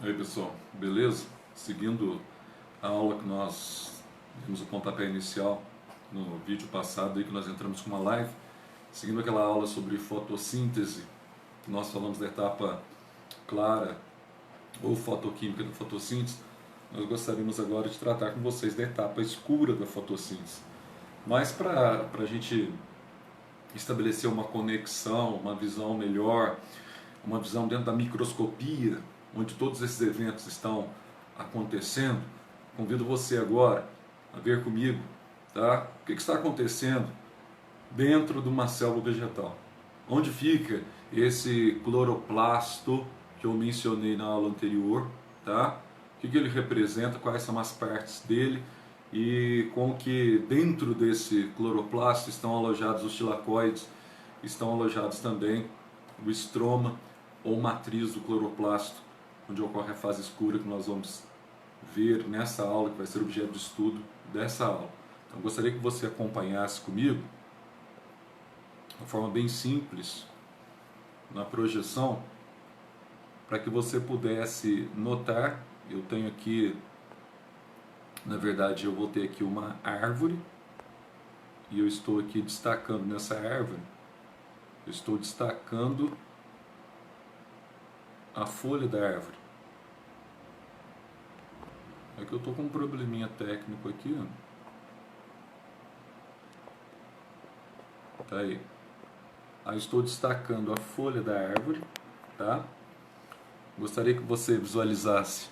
E aí pessoal, beleza? Seguindo a aula que nós demos o pontapé inicial no vídeo passado aí que nós entramos com uma live, seguindo aquela aula sobre fotossíntese, que nós falamos da etapa clara ou fotoquímica da fotossíntese, nós gostaríamos agora de tratar com vocês da etapa escura da fotossíntese. Mas para a gente estabelecer uma conexão, uma visão melhor, uma visão dentro da microscopia, onde todos esses eventos estão acontecendo, convido você agora a ver comigo, tá? O que está acontecendo dentro de uma célula vegetal? Onde fica esse cloroplasto que eu mencionei na aula anterior, tá? O que ele representa, quais são as partes dele e com que dentro desse cloroplasto estão alojados os tilacoides, estão alojados também o estroma ou matriz do cloroplasto, onde ocorre a fase escura que nós vamos ver nessa aula, que vai ser objeto de estudo dessa aula. Então, eu gostaria que você acompanhasse comigo, de uma forma bem simples, na projeção, para que você pudesse notar. Eu tenho aqui, na verdade, eu vou ter aqui uma árvore, e eu estou aqui destacando nessa árvore, eu estou destacando a folha da árvore. É que eu estou com um probleminha técnico aqui, ó. Tá aí. Aí estou destacando a folha da árvore, tá? Gostaria que você visualizasse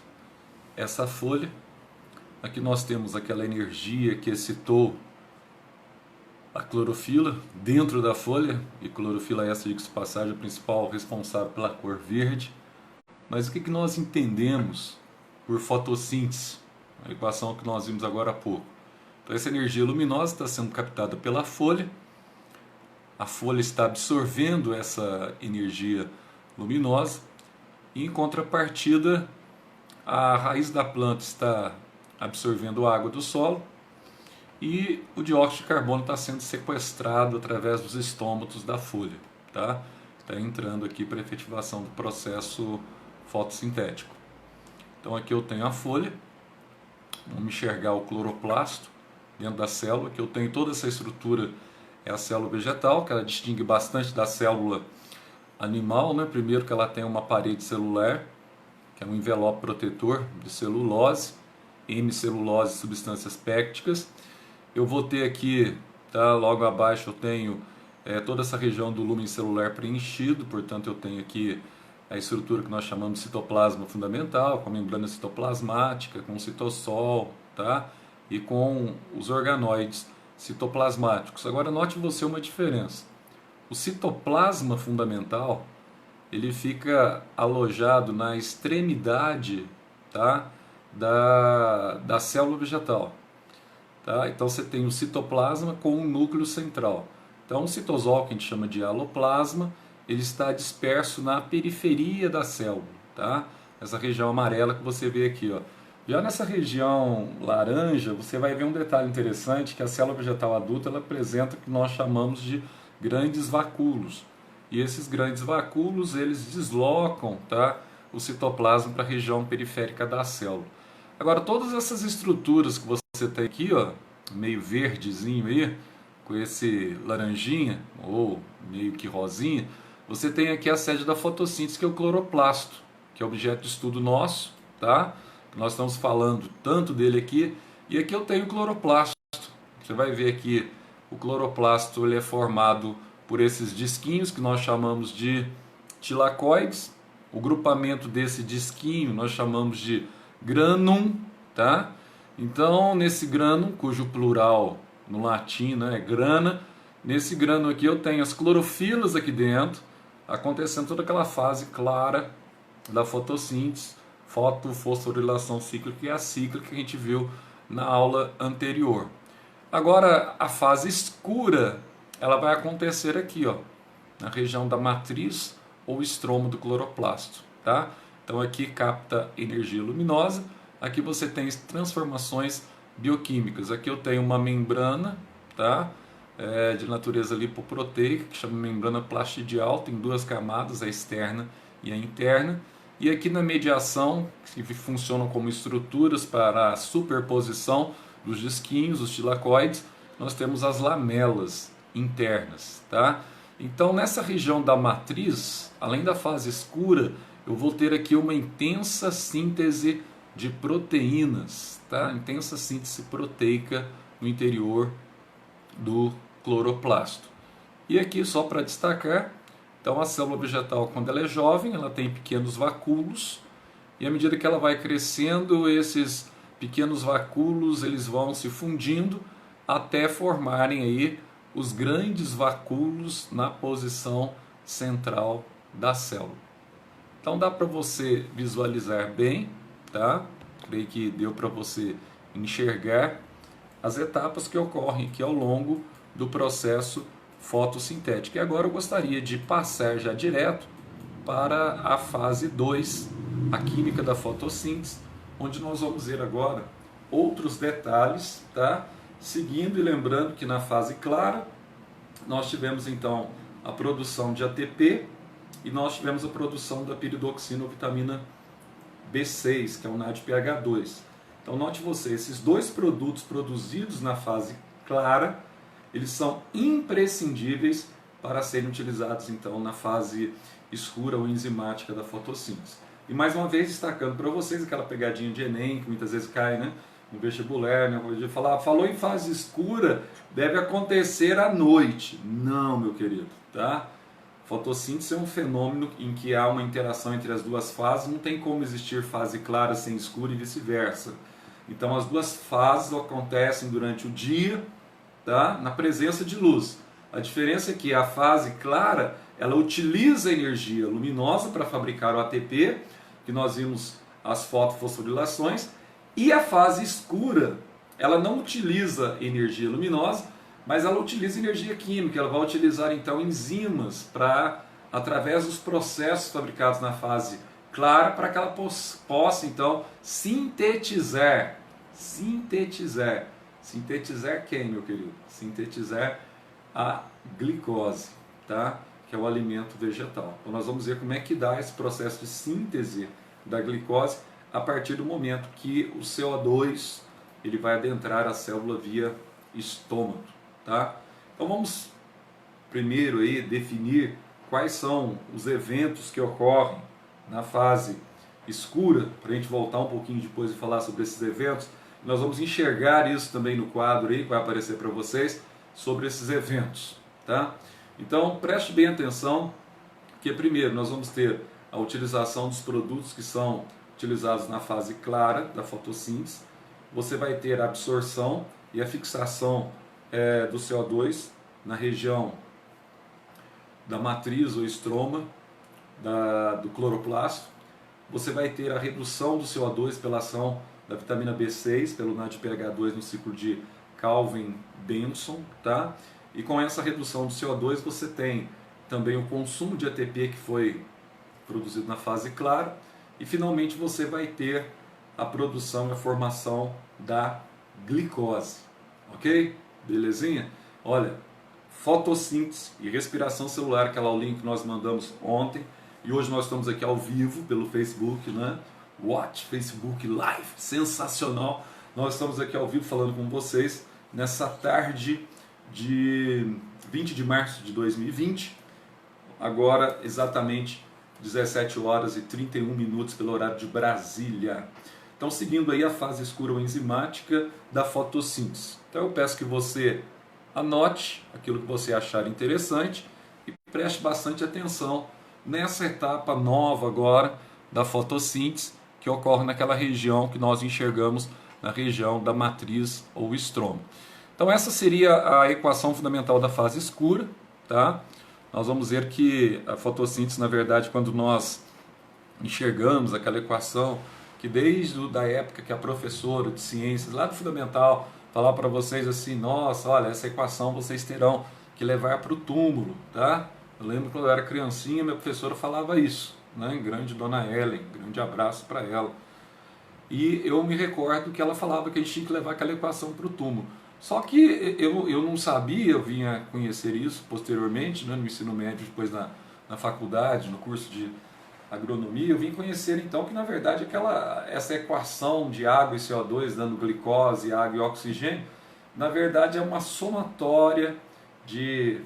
essa folha. Aqui nós temos aquela energia que excitou a clorofila dentro da folha, e clorofila essa, diga-se de passagem, a principal responsável pela cor verde. Mas o que nós entendemos por fotossíntese? A equação que nós vimos agora há pouco. Então essa energia luminosa está sendo captada pela folha, a folha está absorvendo essa energia luminosa, e em contrapartida a raiz da planta está absorvendo a água do solo, e o dióxido de carbono está sendo sequestrado através dos estômatos da folha, tá? Está entrando aqui para a efetivação do processo fotossintético. Então aqui eu tenho a folha, vamos enxergar o cloroplasto dentro da célula, que eu tenho toda essa estrutura, é a célula vegetal, que ela distingue bastante da célula animal, né? Primeiro que ela tem uma parede celular, que é um envelope protetor de celulose, hemicelulose e substâncias pépticas. Eu vou ter aqui, tá, logo abaixo eu tenho toda essa região do lúmen celular preenchido, portanto eu tenho aqui a estrutura que nós chamamos de citoplasma fundamental, com a membrana citoplasmática, com o citossol, tá? E com os organoides citoplasmáticos. Agora note você uma diferença. O citoplasma fundamental, ele fica alojado na extremidade, tá, da célula vegetal. Tá? Então você tem o citoplasma com um núcleo central. Então o citosol, que a gente chama de aloplasma, ele está disperso na periferia da célula, tá? Essa região amarela que você vê aqui, ó. Já nessa região laranja, você vai ver um detalhe interessante, que a célula vegetal adulta ela apresenta o que nós chamamos de grandes vacúolos. E esses grandes vacúolos, eles deslocam, tá, o citoplasma para a região periférica da célula. Agora, todas essas estruturas que você tem aqui, ó, meio verdezinho aí, com esse laranjinha, ou meio que rosinha, você tem aqui a sede da fotossíntese, que é o cloroplasto, que é objeto de estudo nosso, tá? Nós estamos falando tanto dele aqui, e aqui eu tenho o cloroplasto. Você vai ver aqui, o cloroplasto ele é formado por esses disquinhos, que nós chamamos de tilacoides. O grupamento desse disquinho nós chamamos de granum, tá? Então, nesse granum, cujo plural no latim, né, é grana, nesse grano aqui eu tenho as clorofilas aqui dentro, acontecendo toda aquela fase clara da fotossíntese, fotofosforilação cíclica, e a cíclica que a gente viu na aula anterior. Agora, a fase escura, ela vai acontecer aqui, ó, na região da matriz ou estroma do cloroplasto, tá? Então aqui capta energia luminosa, aqui você tem transformações bioquímicas. Aqui eu tenho uma membrana, tá? De natureza lipoproteica, que chama membrana plastidial, tem duas camadas, a externa e a interna. E aqui na mediação, que funcionam como estruturas para a superposição dos disquinhos, os tilacoides, nós temos as lamelas internas, tá? Então, nessa região da matriz, além da fase escura, eu vou ter aqui uma intensa síntese de proteínas, tá? Intensa síntese proteica no interior do cloroplasto. E aqui, só para destacar, então a célula vegetal, quando ela é jovem, ela tem pequenos vacúolos, e à medida que ela vai crescendo, esses pequenos vacúolos eles vão se fundindo até formarem aí os grandes vacúolos na posição central da célula. Então dá para você visualizar bem, tá? Creio que deu para você enxergar as etapas que ocorrem aqui ao longo do processo fotossintético. E agora eu gostaria de passar já direto para a fase 2, a química da fotossíntese, onde nós vamos ver agora outros detalhes, tá? Seguindo e lembrando que na fase clara nós tivemos então a produção de ATP e nós tivemos a produção da piridoxina ou vitamina B6, que é o NADPH2. Então note você, esses dois produtos produzidos na fase clara, eles são imprescindíveis para serem utilizados então na fase escura ou enzimática da fotossíntese. E mais uma vez destacando para vocês aquela pegadinha de Enem, que muitas vezes cai, né, no vestibular, né, de falar, falou em fase escura, deve acontecer à noite. Não, meu querido, tá? Fotossíntese é um fenômeno em que há uma interação entre as duas fases, não tem como existir fase clara sem escura e vice-versa. Então as duas fases acontecem durante o dia, tá? Na presença de luz. A diferença é que a fase clara, ela utiliza a energia luminosa para fabricar o ATP, que nós vimos as fotofosforilações, e a fase escura, ela não utiliza energia luminosa, mas ela utiliza energia química. Ela vai utilizar então enzimas para, através dos processos fabricados na fase clara, para que ela possa então sintetizar quem, meu querido? Sintetizar a glicose, tá? Que é o alimento vegetal. Então nós vamos ver como é que dá esse processo de síntese da glicose a partir do momento que o CO2 ele vai adentrar a célula via estômago, tá? Então vamos primeiro aí definir quais são os eventos que ocorrem na fase escura, para a gente voltar um pouquinho depois e falar sobre esses eventos. Nós vamos enxergar isso também no quadro aí, que vai aparecer para vocês, sobre esses eventos, tá? Então preste bem atenção, que primeiro nós vamos ter a utilização dos produtos que são utilizados na fase clara da fotossíntese. Você vai ter a absorção e a fixação do CO2 na região da matriz ou estroma do cloroplasto. Você vai ter a redução do CO2 pela ação da vitamina B6, pelo NADPH2 no ciclo de Calvin-Benson, tá? E com essa redução do CO2 você tem também o consumo de ATP que foi produzido na fase clara, e finalmente você vai ter a produção e a formação da glicose, ok? Belezinha? Olha, fotossíntese e respiração celular, aquela aulinha que nós mandamos ontem, e hoje nós estamos aqui ao vivo pelo Facebook, né? Watch Facebook Live, sensacional! Nós estamos aqui ao vivo falando com vocês nessa tarde de 20 de março de 2020, agora exatamente 17 horas e 31 minutos pelo horário de Brasília. Então, seguindo aí a fase escura ou enzimática da fotossíntese. Então, eu peço que você anote aquilo que você achar interessante e preste bastante atenção nessa etapa nova agora da fotossíntese, que ocorre naquela região que nós enxergamos na região da matriz ou estroma. Então, essa seria a equação fundamental da fase escura, tá? Nós vamos ver que a fotossíntese, na verdade, quando nós enxergamos aquela equação, que desde a época que a professora de ciências, lá do fundamental, falava para vocês assim, nossa, olha, essa equação vocês terão que levar para o túmulo, tá? Eu lembro quando eu era criancinha, minha professora falava isso, né? Grande Dona Ellen, grande abraço para ela. E eu me recordo que ela falava que a gente tinha que levar aquela equação para o túmulo. Só que eu não sabia, eu vinha conhecer isso posteriormente, né, no ensino médio, depois na faculdade, no curso de agronomia, eu vim conhecer então que na verdade essa equação de água e CO2 dando glicose, água e oxigênio, na verdade é uma somatória de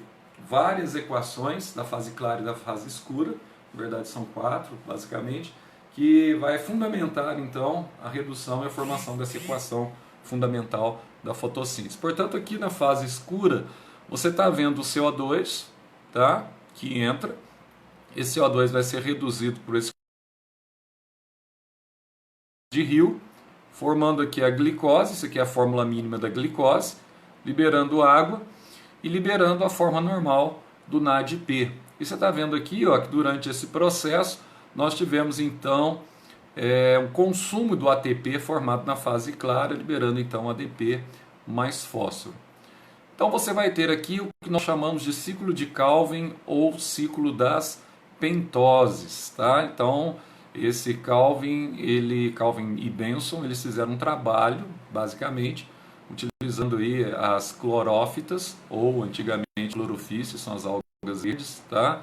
várias equações da fase clara e da fase escura, na verdade são 4 basicamente, que vai fundamentar então a redução e a formação dessa equação fundamental da fotossíntese. Portanto, aqui na fase escura, você está vendo o CO2, tá? Que entra. Esse CO2 vai ser reduzido por esse de rio, formando aqui a glicose, isso aqui é a fórmula mínima da glicose, liberando água e liberando a forma normal do NADP. E você está vendo aqui, ó, que durante esse processo nós tivemos então um consumo do ATP formado na fase clara, liberando então ADP mais fósforo. Então você vai ter aqui o que nós chamamos de ciclo de Calvin ou ciclo das pentoses, tá? Então esse Calvin e Benson, eles fizeram um trabalho basicamente utilizando aí as clorófitas ou antigamente clorofícios, são as algas verdes, tá?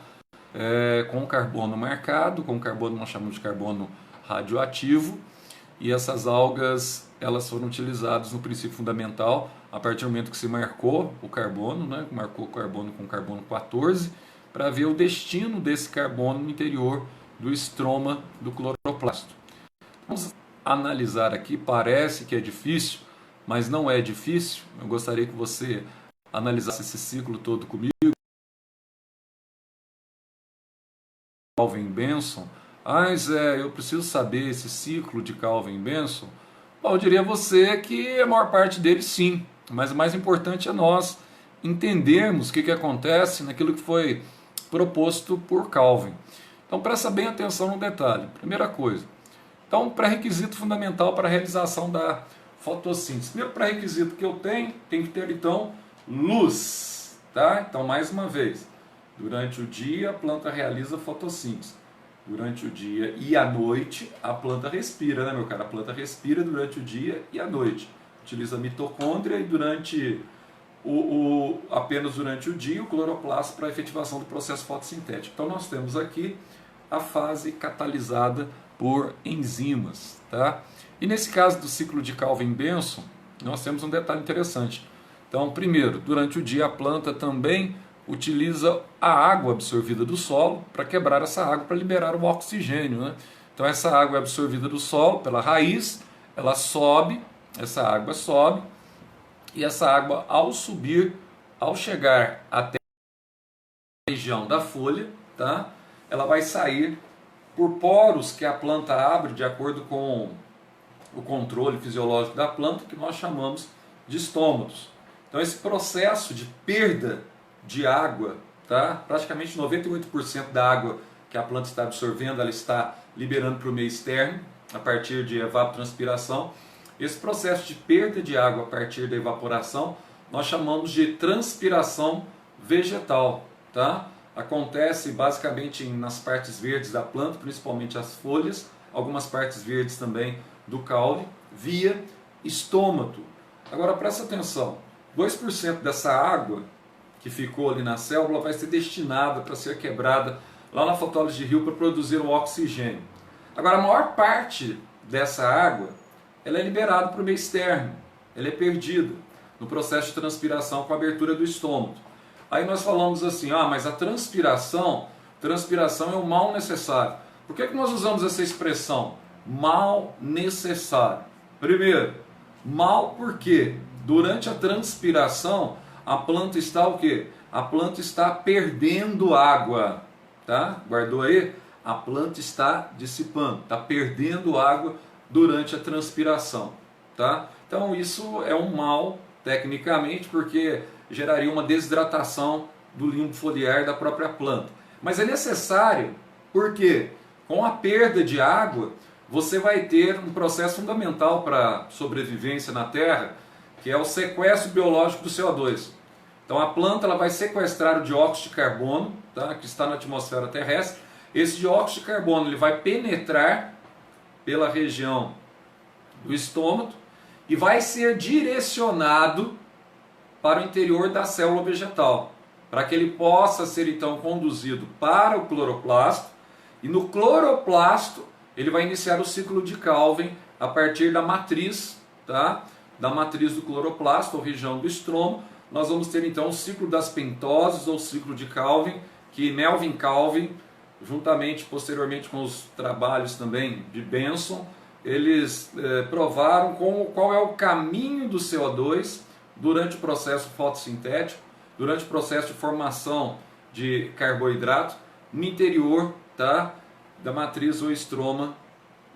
Com carbono marcado, com carbono nós chamamos de carbono radioativo, e essas algas elas foram utilizadas no princípio fundamental a partir do momento que se marcou o carbono, né? Marcou o carbono com carbono 14, para ver o destino desse carbono no interior do estroma do cloroplasto. Vamos analisar aqui, parece que é difícil, mas não é difícil. Eu gostaria que você analisasse esse ciclo todo comigo. Calvin-Benson. Zé, eu preciso saber esse ciclo de Calvin-Benson. Bom, eu diria a você que a maior parte deles sim, mas o mais importante é nós entendermos o que acontece naquilo que foi proposto por Calvin. Então presta bem atenção no detalhe. Primeira coisa, então pré-requisito fundamental para a realização da fotossíntese. Primeiro pré-requisito que eu tenho, tem que ter então luz, tá? Então mais uma vez, durante o dia a planta realiza fotossíntese. Durante o dia e à noite a planta respira, né, meu cara? A planta respira durante o dia e à noite. Utiliza a mitocôndria e durante apenas durante o dia o cloroplasto para a efetivação do processo fotossintético. Então nós temos aqui a fase catalisada por enzimas, tá? E nesse caso do ciclo de Calvin-Benson, nós temos um detalhe interessante. Então, primeiro, durante o dia a planta também utiliza a água absorvida do solo para quebrar essa água, para liberar o oxigênio, né? Então essa água é absorvida do solo pela raiz, ela sobe, essa água sobe, e essa água ao subir, ao chegar até a região da folha, tá? Ela vai sair por poros que a planta abre de acordo com o controle fisiológico da planta, que nós chamamos de estômatos. Então esse processo de perda de água, tá? Praticamente 98% da água que a planta está absorvendo, ela está liberando para o meio externo, a partir de evapotranspiração. Esse processo de perda de água a partir da evaporação, nós chamamos de transpiração vegetal, tá? Acontece basicamente nas partes verdes da planta, principalmente as folhas, algumas partes verdes também do caule, via estômato. Agora presta atenção, 2% dessa água que ficou ali na célula vai ser destinada para ser quebrada lá na fotólise de rio para produzir o oxigênio. Agora a maior parte dessa água ela é liberada para o meio externo, ela é perdida no processo de transpiração com a abertura do estômago. Aí nós falamos assim, mas a transpiração é o mal necessário. Por que nós usamos essa expressão? Mal necessário. Primeiro, mal porque durante a transpiração a planta está o quê? A planta está perdendo água, tá? Guardou aí? A planta está dissipando, está perdendo água durante a transpiração, tá? Então isso é um mal tecnicamente porque geraria uma desidratação do limbo foliar da própria planta. Mas é necessário porque com a perda de água você vai ter um processo fundamental para a sobrevivência na Terra, que é o sequestro biológico do CO2. Então a planta ela vai sequestrar o dióxido de carbono, tá, que está na atmosfera terrestre. Esse dióxido de carbono ele vai penetrar pela região do estômago e vai ser direcionado para o interior da célula vegetal, para que ele possa ser então conduzido para o cloroplasto E no cloroplasto, ele vai iniciar o ciclo de Calvin a partir da matriz, tá? Da matriz do cloroplasto, ou região do estroma. Nós vamos ter então o ciclo das pentoses, ou ciclo de Calvin, que Melvin Calvin, juntamente posteriormente com os trabalhos também de Benson, eles provaram qual é o caminho do CO2 durante o processo fotossintético, durante o processo de formação de carboidrato no interior, tá, da matriz ou estroma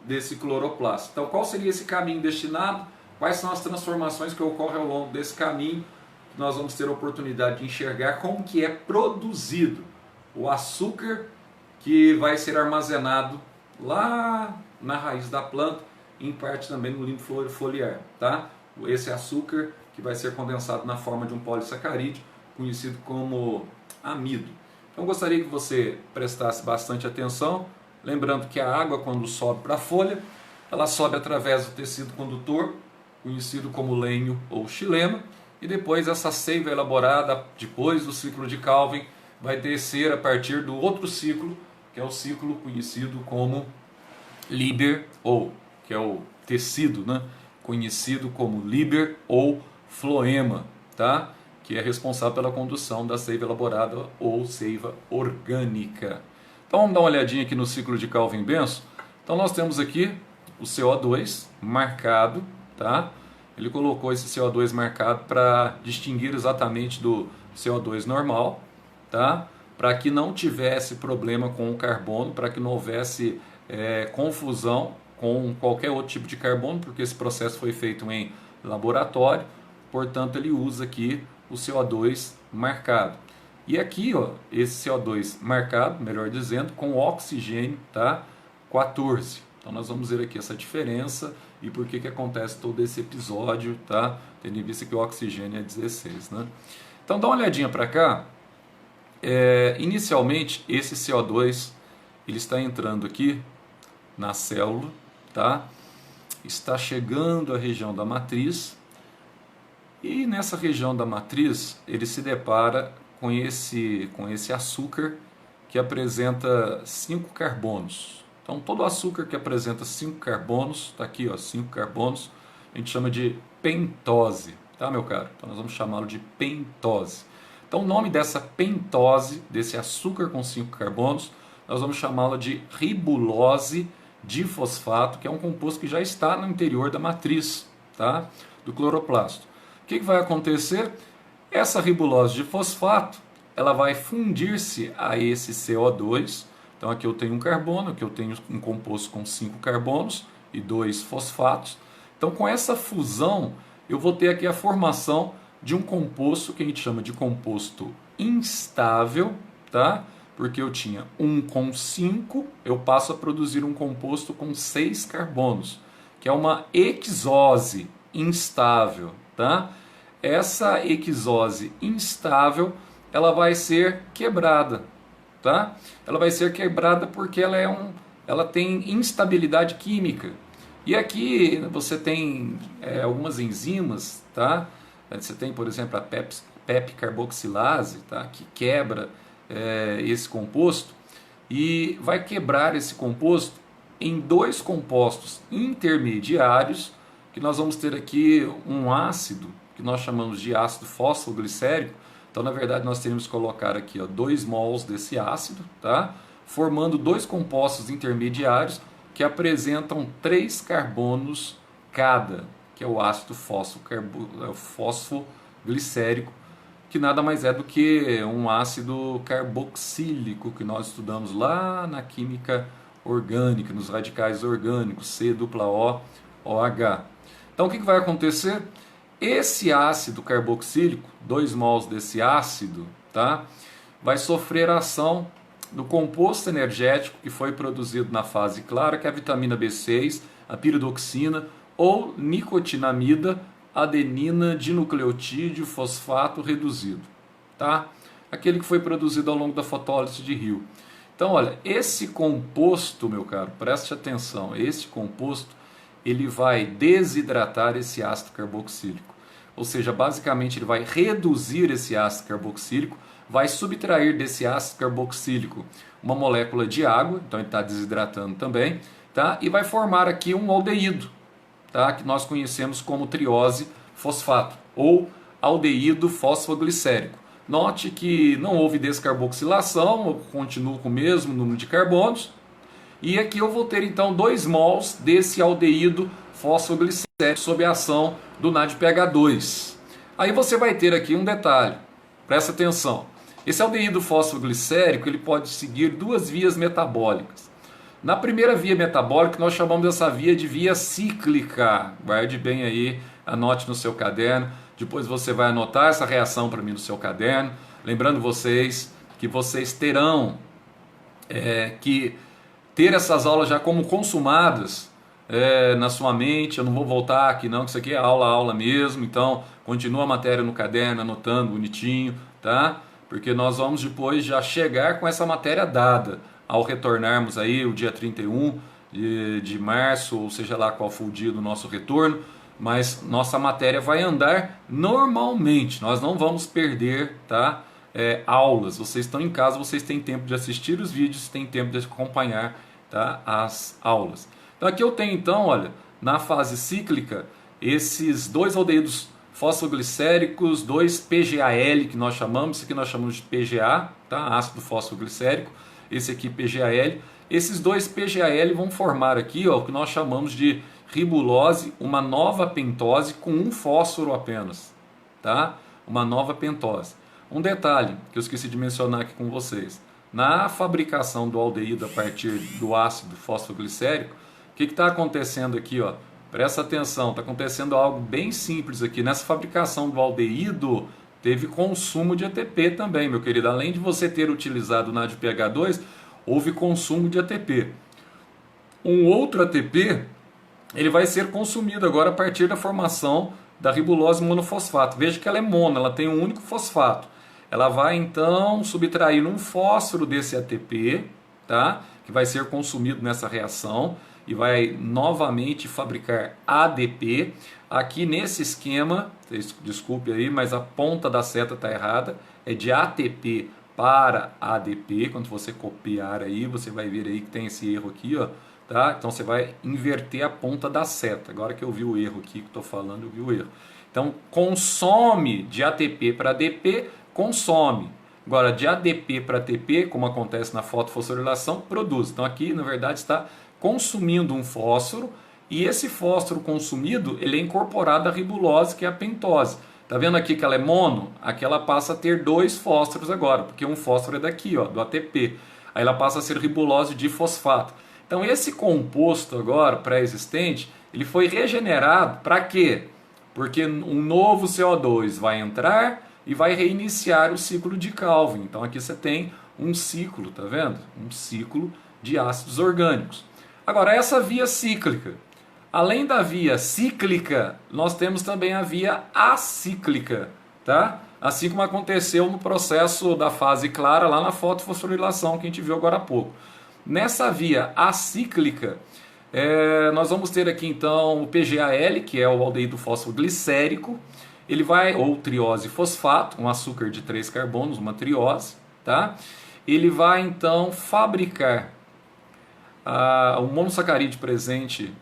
desse cloroplasto. Então, qual seria esse caminho destinado? Quais são as transformações que ocorrem ao longo desse caminho? Nós vamos ter a oportunidade de enxergar como que é produzido o açúcar que vai ser armazenado lá na raiz da planta, em parte também no limbo foliar, tá? Esse açúcar que vai ser condensado na forma de um polissacarídeo, conhecido como amido. Então, gostaria que você prestasse bastante atenção, lembrando que a água, quando sobe para a folha, ela sobe através do tecido condutor, conhecido como lenho ou xilema, e depois essa seiva elaborada, depois do ciclo de Calvin, vai descer a partir do outro ciclo, que é o ciclo conhecido como Liber, ou que é o tecido, né? Conhecido como Liber ou floema, tá? Que é responsável pela condução da seiva elaborada ou seiva orgânica. Então vamos dar uma olhadinha aqui no ciclo de Calvin-Benson. Então nós temos aqui o CO2 marcado, tá? Ele colocou esse CO2 marcado para distinguir exatamente do CO2 normal, tá? Para que não tivesse problema com o carbono, para que não houvesse confusão com qualquer outro tipo de carbono, porque esse processo foi feito em laboratório, portanto ele usa aqui o CO2 marcado. E aqui, ó, esse CO2 marcado, melhor dizendo, com oxigênio, tá? 14. Então nós vamos ver aqui essa diferença e por que acontece todo esse episódio, tá? Tendo em vista que o oxigênio é 16, né? Então dá uma olhadinha para cá. Inicialmente, esse CO2 ele está entrando aqui na célula, tá? Está chegando à região da matriz e nessa região da matriz ele se depara com esse açúcar que apresenta 5 carbonos. Então todo açúcar que apresenta 5 carbonos, está aqui, ó, 5 carbonos, a gente chama de pentose, tá, meu caro? Então nós vamos chamá-lo de pentose. Então o nome dessa pentose, desse açúcar com 5 carbonos, nós vamos chamá-la de ribulose difosfato, que é um composto que já está no interior da matriz, tá, do cloroplasto. O que vai acontecer? Essa ribulose difosfato, ela vai fundir-se a esse CO2. Então aqui eu tenho um carbono, aqui eu tenho um composto com 5 carbonos e 2 fosfatos. Então com essa fusão, eu vou ter aqui a formação de um composto que a gente chama de composto instável, tá? Porque eu tinha 1 com 5, eu passo a produzir um composto com 6 carbonos, que é uma exose instável, tá? Essa exose instável, ela vai ser quebrada, tá? Ela vai ser quebrada porque ela tem instabilidade química. E aqui você tem algumas enzimas, tá? Você tem, por exemplo, a PEP-carboxilase, tá? Que quebra esse composto e vai quebrar esse composto em 2 compostos intermediários, que nós vamos ter aqui um ácido que nós chamamos de ácido fosfoglicérico. Então na verdade nós teríamos que colocar aqui, ó, 2 mols desse ácido, tá? Formando 2 compostos intermediários que apresentam 3 carbonos cada, que é o ácido fosfoglicérico, que nada mais é do que um ácido carboxílico que nós estudamos lá na química orgânica, nos radicais orgânicos, COOH. Então o que vai acontecer? Esse ácido carboxílico, 2 mols desse ácido, tá, vai sofrer a ação do composto energético que foi produzido na fase clara, que é a vitamina B6, a piridoxina ou nicotinamida, adenina dinucleotídeo fosfato reduzido, tá? Aquele que foi produzido ao longo da fotólise de Hill. Então, olha, esse composto, meu caro, preste atenção, esse composto, ele vai desidratar esse ácido carboxílico. Ou seja, basicamente ele vai reduzir esse ácido carboxílico, vai subtrair desse ácido carboxílico uma molécula de água, então ele está desidratando também, tá? E vai formar aqui um aldeído, tá? Que nós conhecemos como triose fosfato ou aldeído fosfoglicérico. Note que não houve descarboxilação, eu continuo com o mesmo número de carbonos, e aqui eu vou ter então 2 mols desse aldeído fosfoglicérico sob a ação do NADPH2. Aí você vai ter aqui um detalhe, presta atenção. Esse aldeído fosfoglicérico ele pode seguir 2 vias metabólicas. Na primeira via metabólica nós chamamos essa via de via cíclica. Guarde bem aí, anote no seu caderno. Depois você vai anotar essa reação para mim no seu caderno. Lembrando vocês que vocês terão que ter essas aulas já como consumadas na sua mente. Eu não vou voltar aqui não, que isso aqui é aula mesmo. Então continua a matéria no caderno, anotando bonitinho, tá? Porque nós vamos depois já chegar com essa matéria dada ao retornarmos aí o dia 31 de março, ou seja lá qual for o dia do nosso retorno, mas nossa matéria vai andar normalmente, nós não vamos perder, tá? Aulas. Vocês estão em casa, vocês têm tempo de assistir os vídeos, têm tempo de acompanhar, tá? As aulas. Então aqui eu tenho então, olha, na fase cíclica, esses 2 aldeídos fosfoglicéricos, 2 PGAL que nós chamamos, esse aqui nós chamamos de PGA, tá? Ácido fosfoglicérico, esse aqui PGAL. Esses 2 PGAL vão formar aqui ó, o que nós chamamos de ribulose, uma nova pentose com um fósforo apenas, tá? Uma nova pentose. Um detalhe que eu esqueci de mencionar aqui com vocês, na fabricação do aldeído a partir do ácido fosfoglicérico, o que está acontecendo aqui, ó? Presta atenção, está acontecendo algo bem simples aqui. Nessa fabricação do aldeído, teve consumo de ATP também, meu querido. Além de você ter utilizado o NADPH2, houve consumo de ATP. Um outro ATP, ele vai ser consumido agora a partir da formação da ribulose monofosfato. Veja que ela é mono, ela tem um único fosfato. Ela vai então subtrair um fósforo desse ATP, tá? Que vai ser consumido nessa reação e vai novamente fabricar ADP. Aqui nesse esquema, desculpe aí, mas a ponta da seta está errada, é de ATP para ADP. Quando você copiar aí, você vai ver aí que tem esse erro aqui, ó, tá? Então você vai inverter a ponta da seta. Agora que eu vi o erro aqui que estou falando, eu vi o erro. Então consome de ATP para ADP, consome. Agora de ADP para ATP, como acontece na fotofosforilação, produz. Então aqui na verdade está consumindo um fósforo, e esse fósforo consumido ele é incorporado à ribulose, que é a pentose. Tá vendo aqui que ela é mono? Aqui ela passa a ter 2 fósforos agora, porque um fósforo é daqui, ó, do ATP. Aí ela passa a ser ribulose de fosfato. Então esse composto agora pré-existente, ele foi regenerado para quê? Porque um novo CO2 vai entrar e vai reiniciar o ciclo de Calvin. Então aqui você tem um ciclo, tá vendo? Um ciclo de ácidos orgânicos. Agora, essa via cíclica, além da via cíclica, nós temos também a via acíclica, tá? Assim como aconteceu no processo da fase clara lá na fotofosforilação que a gente viu agora há pouco. Nessa via acíclica, nós vamos ter aqui então o PGAL, que é o aldeído fosfoglicérico, ele vai, ou triose fosfato, um açúcar de 3 carbonos, uma triose, tá? Ele vai então fabricar o monossacarídeo presente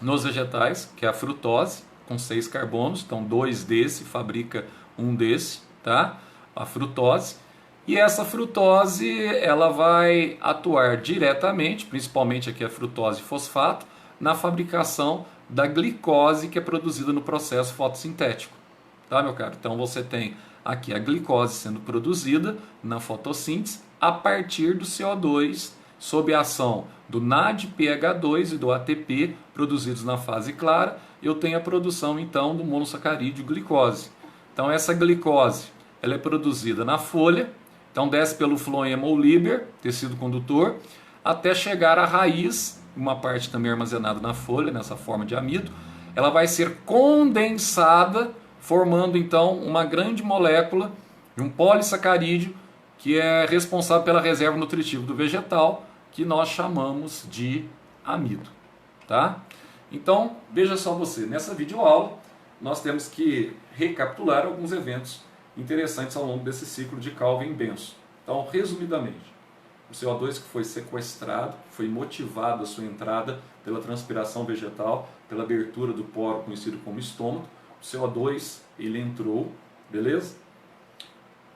nos vegetais, que é a frutose, com 6 carbonos, então 2 desse, fabrica um desse, tá? A frutose. E essa frutose, ela vai atuar diretamente, principalmente aqui a frutose fosfato, na fabricação da glicose que é produzida no processo fotossintético, tá, meu caro? Então você tem aqui a glicose sendo produzida na fotossíntese a partir do CO2, sob a ação do NADPH2 e do ATP produzidos na fase clara, eu tenho a produção então do monossacarídeo glicose. Então essa glicose ela é produzida na folha, então desce pelo floema ou líber, tecido condutor, até chegar à raiz, uma parte também armazenada na folha, nessa forma de amido. Ela vai ser condensada, formando então uma grande molécula de um polissacarídeo que é responsável pela reserva nutritiva do vegetal, que nós chamamos de amido, tá? Então, veja só você, nessa videoaula nós temos que recapitular alguns eventos interessantes ao longo desse ciclo de Calvin-Benson. Então, resumidamente, O CO2 que foi sequestrado, foi motivado a sua entrada pela transpiração vegetal, pela abertura do poro conhecido como estômago. O CO2 ele entrou, beleza?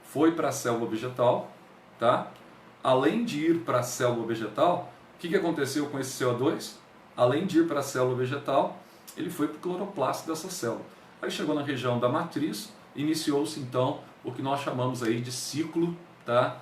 Foi para a célula vegetal, tá? Além de ir para a célula vegetal, o que aconteceu com esse CO2? Além de ir para a célula vegetal, ele foi para o cloroplasto dessa célula. Aí chegou na região da matriz, iniciou-se então o que nós chamamos aí de ciclo, tá?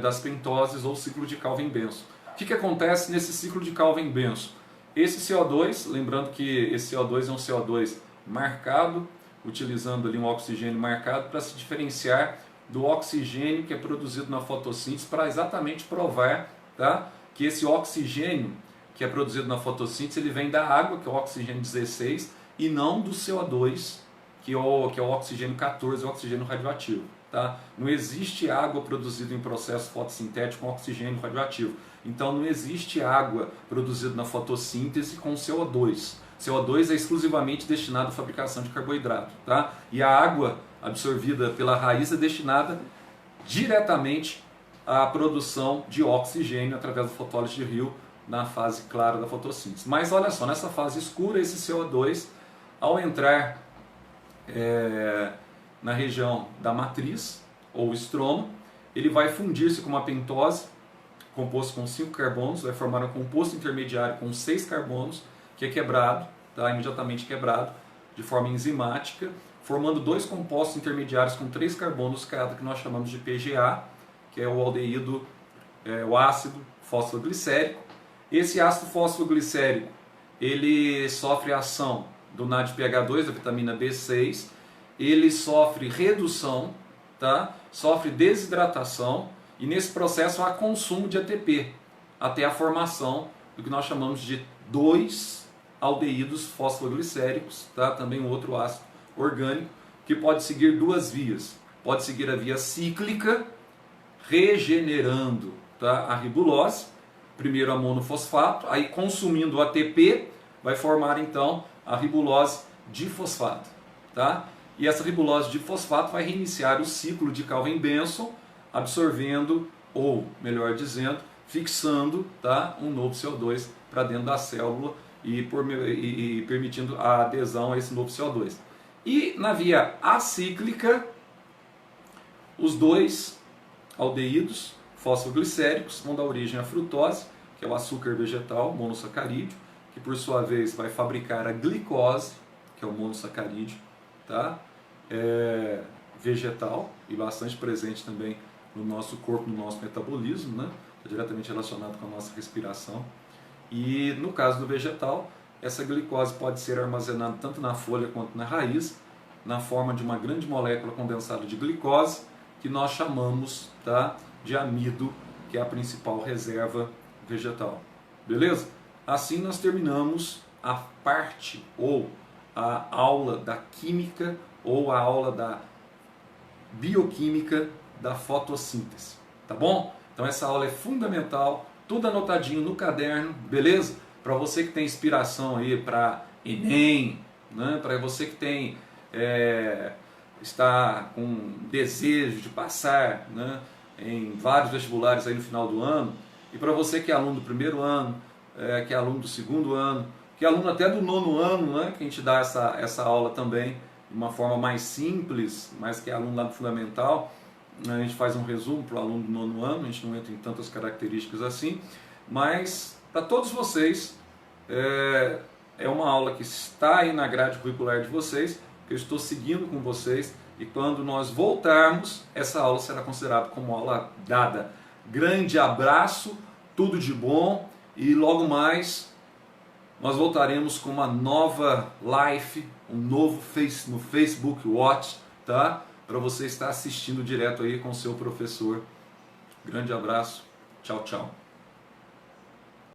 Das pentoses ou ciclo de Calvin-Benson. O que acontece nesse ciclo de Calvin-Benson? Esse CO2, lembrando que esse CO2 é um CO2 marcado, utilizando ali um oxigênio marcado para se diferenciar do oxigênio que é produzido na fotossíntese, para exatamente provar, tá, que esse oxigênio que é produzido na fotossíntese ele vem da água, que é o oxigênio 16, e não do CO2, que é o oxigênio 14, o oxigênio radioativo. Tá? Não existe água produzida em processo fotossintético com oxigênio radioativo. Então não existe água produzida na fotossíntese com CO2. CO2 é exclusivamente destinado à fabricação de carboidrato. Tá? E a água absorvida pela raiz é destinada diretamente à produção de oxigênio através da fotólise de Rio na fase clara da fotossíntese. Mas olha só, nessa fase escura, esse CO2, ao entrar na região da matriz, ou estroma, ele vai fundir-se com uma pentose, composto com 5 carbonos, vai formar um composto intermediário com 6 carbonos, que é quebrado, tá? Imediatamente quebrado, de forma enzimática, formando 2 compostos intermediários com 3 carbonos cada, que nós chamamos de PGA, que é o aldeído, o ácido fosfoglicérico. Esse ácido fosfoglicérico, ele sofre a ação do NADPH2, da vitamina B6, ele sofre redução, tá? Sofre desidratação, e nesse processo há consumo de ATP, até a formação do que nós chamamos de 2 aldeídos fosfoglicéricos, tá? Também um outro ácido orgânico, que pode seguir 2 vias. Pode seguir a via cíclica, regenerando, tá, a ribulose, primeiro a monofosfato, aí consumindo o ATP, vai formar então a ribulose difosfato, tá? E essa ribulose difosfato vai reiniciar o ciclo de Calvin-Benson, absorvendo, ou melhor dizendo, fixando, tá, um novo CO2 para dentro da célula e permitindo a adesão a esse novo CO2. E na via acíclica, os 2 aldeídos fosfoglicéricos vão dar origem à frutose, que é o açúcar vegetal monossacarídeo, que por sua vez vai fabricar a glicose, que é o monossacarídeo, tá? Vegetal e bastante presente também no nosso corpo, no nosso metabolismo, né? Está diretamente relacionado com a nossa respiração. E no caso do vegetal, essa glicose pode ser armazenada tanto na folha quanto na raiz, na forma de uma grande molécula condensada de glicose, que nós chamamos, tá, de amido, que é a principal reserva vegetal. Beleza? Assim nós terminamos a parte ou a aula da química ou a aula da bioquímica da fotossíntese. Tá bom? Então essa aula é fundamental, tudo anotadinho no caderno, beleza? Para você que tem inspiração aí para Enem, né? Para você que tem está com desejo de passar, né, em vários vestibulares aí no final do ano, e para você que é aluno do primeiro ano, que é aluno do segundo ano, que é aluno até do nono ano, né, que a gente dá essa aula também de uma forma mais simples, mas que é aluno lá do fundamental, a gente faz um resumo para o aluno do nono ano, a gente não entra em tantas características assim, mas para todos vocês é uma aula que está aí na grade curricular de vocês, que eu estou seguindo com vocês, e quando nós voltarmos, essa aula será considerada como aula dada. Grande abraço, tudo de bom, e logo mais nós voltaremos com uma nova live, um novo no Facebook Watch, tá? Para você estar assistindo direto aí com o seu professor. Grande abraço, tchau, tchau.